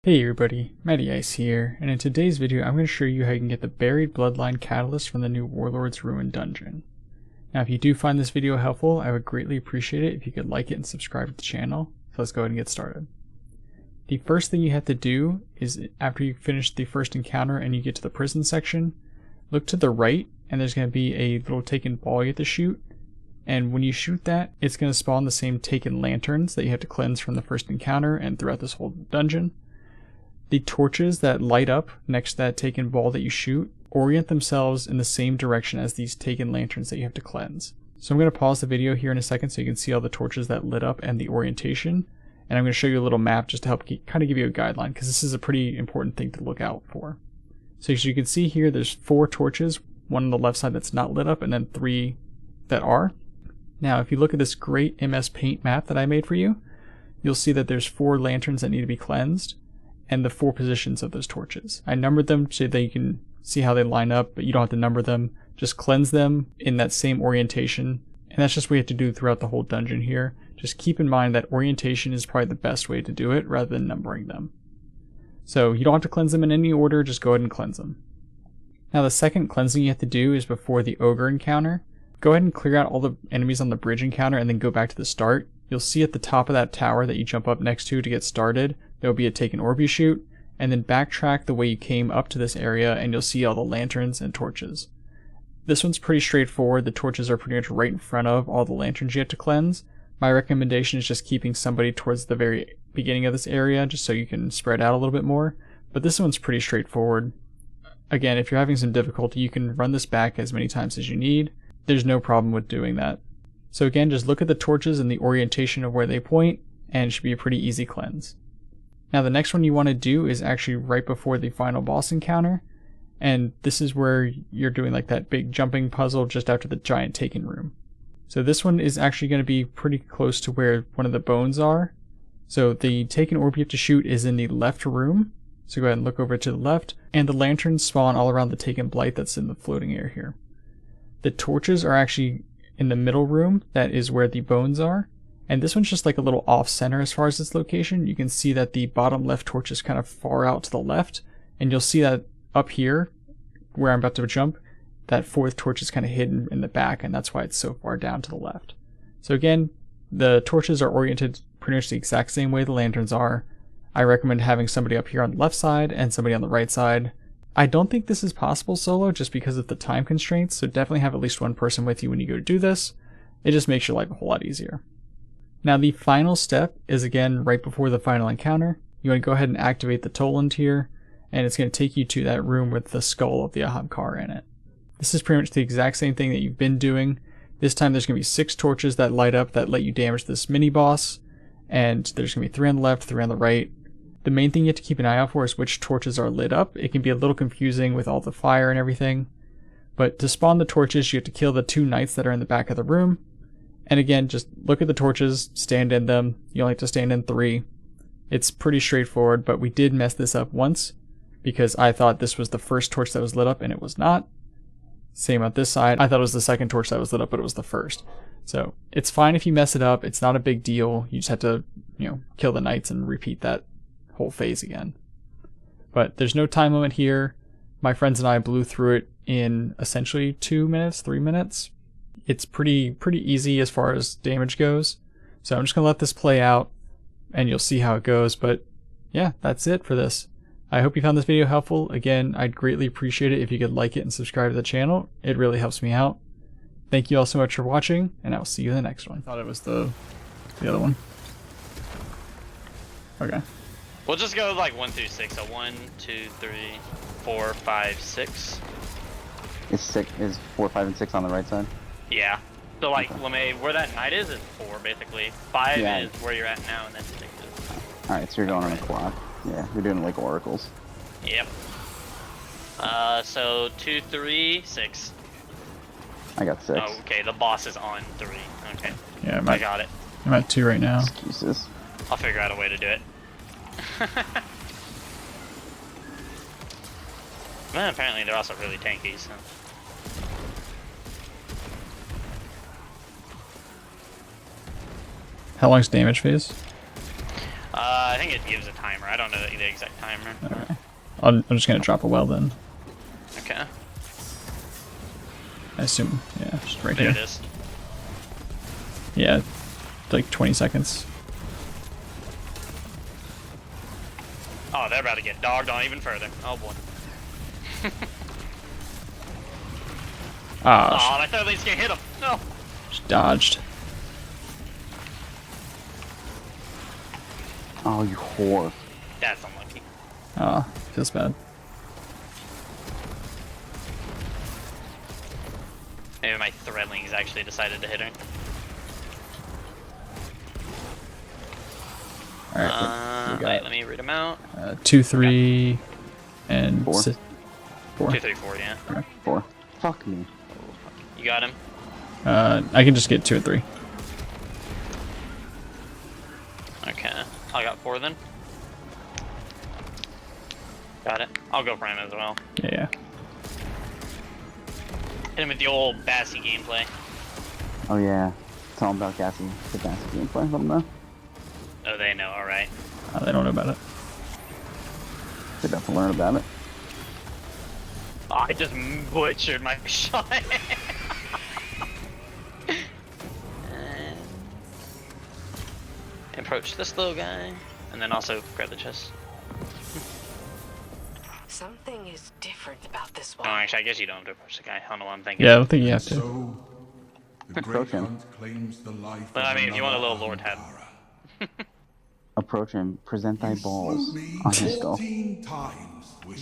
Hey everybody, Matty Ice here, and in today's video I'm going to show you how you can get the Buried Bloodline Catalyst from the new Warlord's Ruin dungeon. Now if you do find this video helpful, I would greatly appreciate it if you could like it and subscribe to the channel. So let's go ahead and get started. The first thing you have to do is, after you finish the first encounter and you get to the prison section, look to the right and there's going to be a little taken ball you have to shoot. And when you shoot that, it's going to spawn the same taken lanterns that you have to cleanse from the first encounter and throughout this whole dungeon. The torches that light up next to that taken ball that you shoot orient themselves in the same direction as these taken lanterns that you have to cleanse. So I'm going to pause the video here in a second so you can see all the torches that lit up and the orientation. And I'm going to show you a little map just to help kind of give you a guideline, because this is a pretty important thing to look out for. So as you can see here, there's 4 torches, one on the left side that's not lit up, and then 3 that are. Now if you look at this great MS Paint map that I made for you, you'll see that there's 4 lanterns that need to be cleansed, and the 4 positions of those torches. I numbered them so that you can see how they line up, but you don't have to number them. Just cleanse them in that same orientation, and that's just what you have to do throughout the whole dungeon here. Just keep in mind that orientation is probably the best way to do it rather than numbering them. So you don't have to cleanse them in any order, just go ahead and cleanse them. Now the second cleansing you have to do is before the ogre encounter. Go ahead and clear out all the enemies on the bridge encounter and then go back to the start. You'll see at the top of that tower that you jump up next to get started, there will be a taken orb you shoot, and then backtrack the way you came up to this area and you'll see all the lanterns and torches. This one's pretty straightforward. The torches are pretty much right in front of all the lanterns you have to cleanse. My recommendation is just keeping somebody towards the very beginning of this area just so you can spread out a little bit more, but this one's pretty straightforward. Again, if you're having some difficulty, you can run this back as many times as you need. There's no problem with doing that. So again, just look at the torches and the orientation of where they point, and it should be a pretty easy cleanse. Now the next one you want to do is actually right before the final boss encounter, and this is where you're doing like that big jumping puzzle just after the giant taken room. So this one is actually going to be pretty close to where one of the bones are. So the taken orb you have to shoot is in the left room, so go ahead and look over to the left, and the lanterns spawn all around the taken blight that's in the floating air here. The torches are actually in the middle room, that is where the bones are. And this one's just like a little off center as far as its location. You can see that the bottom left torch is kind of far out to the left, and you'll see that up here where I'm about to jump, that 4th torch is kind of hidden in the back, and that's why it's so far down to the left. So again, the torches are oriented pretty much the exact same way the lanterns are. I recommend having somebody up here on the left side and somebody on the right side. I don't think this is possible solo just because of the time constraints, so definitely have at least one person with you when you go to do this. It just makes your life a whole lot easier. Now the final step is again right before the final encounter. You want to go ahead and activate the Toland here, and it's going to take you to that room with the skull of the Ahamkar in it. This is pretty much the exact same thing that you've been doing. This time there's going to be 6 torches that light up that let you damage this mini boss, and there's going to be 3 on the left, 3 on the right. The main thing you have to keep an eye out for is which torches are lit up. It can be a little confusing with all the fire and everything, but to spawn the torches you have to kill the 2 knights that are in the back of the room. And again, just look at the torches, stand in them. You only have to stand in 3. It's pretty straightforward, but we did mess this up once because I thought this was the first torch that was lit up and it was not. Same on this side. I thought it was the second torch that was lit up, but it was the first. So it's fine if you mess it up. It's not a big deal. You just have to, kill the knights and repeat that whole phase again. But there's no time limit here. My friends and I blew through it in essentially 2 minutes, 3 minutes. It's pretty easy as far as damage goes. So I'm just gonna let this play out and you'll see how it goes. But yeah, that's it for this. I hope you found this video helpful. Again, I'd greatly appreciate it if you could like it and subscribe to the channel. It really helps me out. Thank you all so much for watching, and I'll see you in the next one. I thought it was the other one. Okay. We'll just go like 1 through 6. So 1, 2, 3, 4, 5, 6. Is 4, 5, and 6 on the right side? Yeah. So like where that knight is 4 basically. 5 is where you're at now, and then 6 is. Alright, so you're going on a clock. Yeah, you're doing like oracles. Yep. So 2, 3, 6. I got 6. Oh, okay. The boss is on 3. Okay. Yeah, I got it. I'm at 2 right now. Excuses. I'll figure out a way to do it. Well, apparently they're also really tanky, so. How long's damage phase? I think think it gives a timer. I don't know the exact timer. Okay. I'm just gonna drop a well then. Okay. I assume, yeah, just right There here. it is. Yeah, like 20 seconds. Oh, they're about to get dogged on even further. Oh boy. Ah, Oh, my third lead's gonna hit him. No. just dodged. Oh, you whore. That's unlucky. Ah, feels bad. Maybe my threadlings actually decided to hit her. Alright, we Wait, got let me read them out. 2, 3, and Four. 4. 2, 3, 4, yeah. Okay, 4. Fuck me. You got him. I can just get 2 and 3. Okay. I got 4 then. Got it. I'll go for him as well. Yeah. Hit him with the old Bassy gameplay. Oh yeah. Tell them about Gassy. The Gassy gameplay. Let them know. Oh, they know, alright. They don't know about it. They'd have to learn about it. Oh, I just butchered my shot. And approach this little guy, and then also grab the chest. Something is different about this No, one. actually, I guess you don't have to approach the guy. I don't know what I'm thinking. Yeah, I don't think you have to. So, the great Approach him. hunt claims the life But I of mean, if you want a another little Lord head. Ankara. Approach him. Present thy You balls slew me on his skull. 14 times with